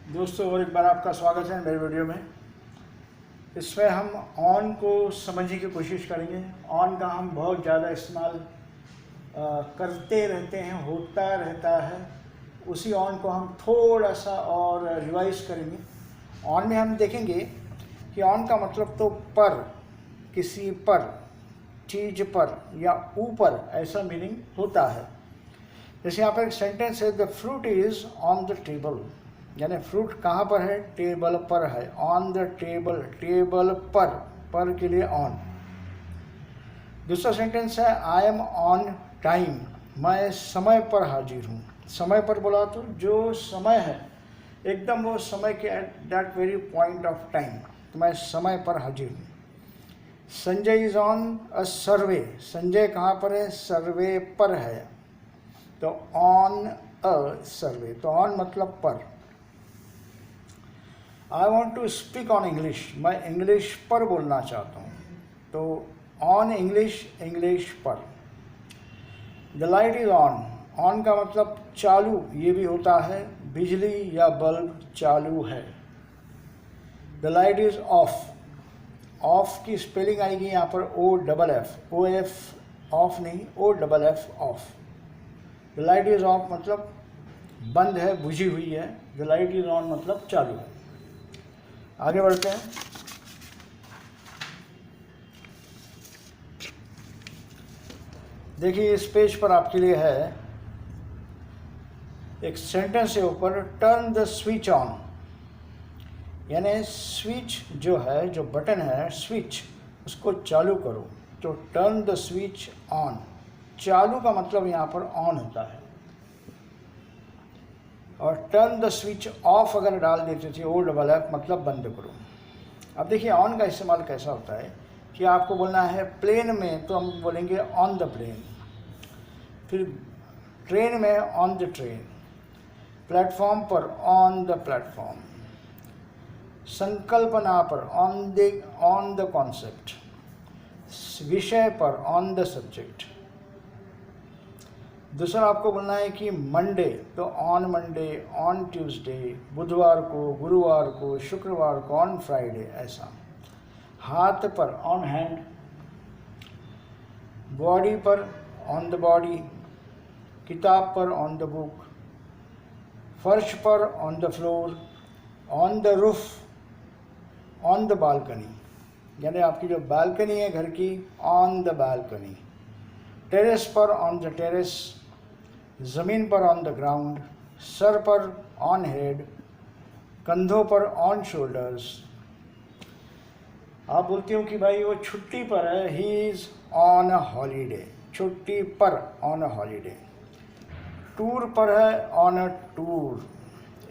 दोस्तों, और एक बार आपका स्वागत है मेरे वीडियो में। इसमें हम ऑन को समझने की कोशिश करेंगे। ऑन का हम बहुत ज़्यादा इस्तेमाल करते रहते हैं, होता रहता है। उसी ऑन को हम थोड़ा सा और रिवाइज करेंगे। ऑन में हम देखेंगे कि ऑन का मतलब तो पर, किसी पर, चीज़ पर या ऊपर, ऐसा मीनिंग होता है। जैसे यहाँ पर एक सेंटेंस है, the fruit is on the table, यानी फ्रूट कहाँ पर है? टेबल पर है। ऑन द टेबल, टेबल पर के लिए ऑन। दूसरा सेंटेंस है, आई एम ऑन टाइम, मैं समय पर हाजिर हूँ। समय पर बोला तो जो समय है एकदम वो समय के at that very point of time, तो मैं समय पर हाजिर हूँ। संजय इज ऑन अ सर्वे, संजय कहाँ पर है? सर्वे पर है, तो ऑन अ सर्वे, तो ऑन मतलब पर। I want to speak on English, मैं इंग्लिश पर बोलना चाहता हूँ, तो ऑन इंग्लिश, इंग्लिश पर। The light is on, on का मतलब चालू, ये भी होता है, बिजली या बल्ब चालू है। The light is off, off की स्पेलिंग आएगी यहाँ पर O double F, O F off नहीं, O double F off. The light is off मतलब बंद है, बुझी हुई है। द लाइट इज ऑन मतलब चालू है। आगे बढ़ते हैं। देखिए इस पेज पर आपके लिए है एक सेंटेंस है ऊपर, टर्न द स्विच ऑन, यानी स्विच जो है, जो बटन है स्विच, उसको चालू करो, तो टर्न द स्विच ऑन। चालू का मतलब यहाँ पर ऑन होता है, और टर्न द स्विच ऑफ अगर डाल देते थे ओ डबल एफ मतलब बंद करो। अब देखिए ऑन का इस्तेमाल कैसा होता है कि आपको बोलना है प्लेन में, तो हम बोलेंगे ऑन द प्लेन। फिर ट्रेन में ऑन द ट्रेन, प्लेटफॉर्म पर ऑन द प्लेटफॉर्म, संकल्पना पर ऑन द कॉन्सेप्ट, विषय पर ऑन द सब्जेक्ट। दूसरा आपको बोलना है कि मंडे, तो ऑन मंडे, ऑन ट्यूसडे, बुधवार को, गुरुवार को, शुक्रवार को, ऑन फ्राइडे, ऐसा। हाथ पर ऑन हैंड, बॉडी पर ऑन द बॉडी, किताब पर ऑन द बुक, फर्श पर on the floor, on the roof, on the balcony, यानी आपकी जो बालकनी है घर की, ऑन द बालकनी। टेरेस पर ऑन द टेरेस, ज़मीन पर ऑन द ग्राउंड, सर पर ऑन हेड, कंधों पर ऑन शोल्डर्स। आप बोलते हो कि भाई वो छुट्टी पर है, he is on a holiday, छुट्टी पर ऑन अ हॉलीडे। टूर पर है, ऑन अ टूर।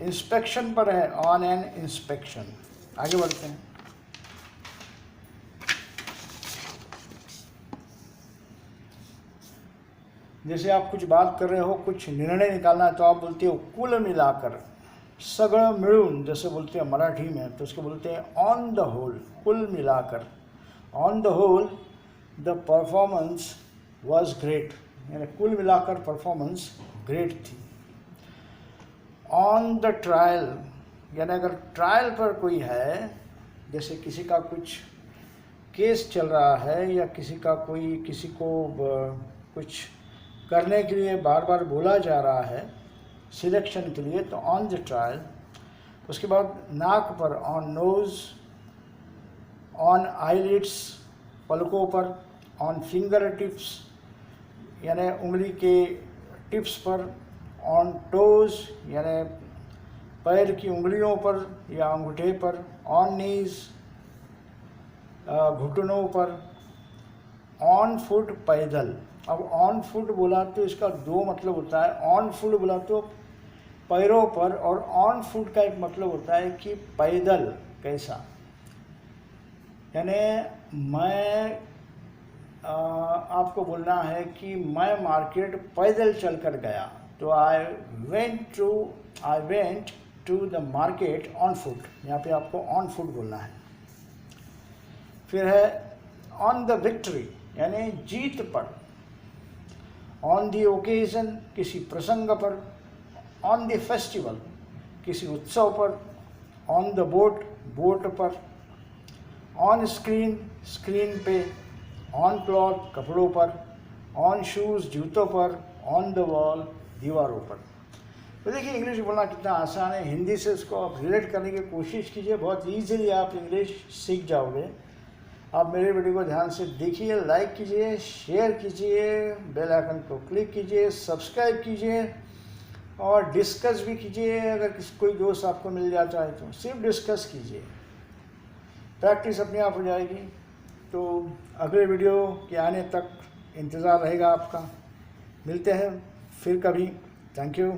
इंस्पेक्शन पर है, ऑन एन इंस्पेक्शन। आगे बढ़ते हैं। जैसे आप कुछ बात कर रहे हो, कुछ निर्णय निकालना है, तो आप बोलते हो कुल मिलाकर, सगळं मिळून, जैसे बोलते हैं मराठी में, तो उसको बोलते हैं ऑन द होल, कुल मिलाकर। On the whole the performance was great, यानी कुल मिलाकर परफॉर्मेंस ग्रेट थी। ऑन द ट्रायल, यानी अगर ट्रायल पर कोई है, जैसे किसी का कुछ केस चल रहा है, या किसी को कुछ करने के लिए बार बार बोला जा रहा है सिलेक्शन के लिए, तो ऑन द ट्रायल। उसके बाद नाक पर ऑन नोज़, ऑन आईलिड्स, पलकों पर, ऑन फिंगर टिप्स, यानी उंगली के टिप्स पर, ऑन टोज़, यानी पैर की उंगलियों पर या अंगूठे पर, ऑन नीज, घुटनों पर, ऑन फुट, पैदल। अब ऑन फुट बोला तो इसका दो मतलब होता है। ऑन फुट बोला तो पैरों पर, और ऑन फुट का एक मतलब होता है कि पैदल कैसा, यानी मैं आपको बोलना है कि मैं मार्केट पैदल चल कर गया, तो I went to the market on foot. यहाँ पे आपको ऑन फुट बोलना है। फिर है ऑन द विक्ट्री, यानी जीत पर। ऑन द ओकेजन, किसी प्रसंग पर। ऑन द फेस्टिवल, किसी उत्सव पर, ऑन द बोट, बोट पर, ऑन स्क्रीन, स्क्रीन पे, ऑन क्लॉथ, कपड़ों पर, ऑन शूज़, जूतों पर, ऑन द वॉल, दीवारों पर। तो देखिए इंग्लिश बोलना कितना आसान है। हिंदी से उसको आप रिलेट करने की कोशिश कीजिए, बहुत ईजिली आप इंग्लिश सीख जाओगे। आप मेरे वीडियो को ध्यान से देखिए, लाइक कीजिए, शेयर कीजिए, बेल आइकन को क्लिक कीजिए, सब्सक्राइब कीजिए और डिस्कस भी कीजिए। अगर कोई दोस्त आपको मिल जाता है तो सिर्फ डिस्कस कीजिए, प्रैक्टिस अपने आप हो जाएगी। तो अगले वीडियो के आने तक इंतज़ार रहेगा आपका। मिलते हैं फिर कभी। Thank you.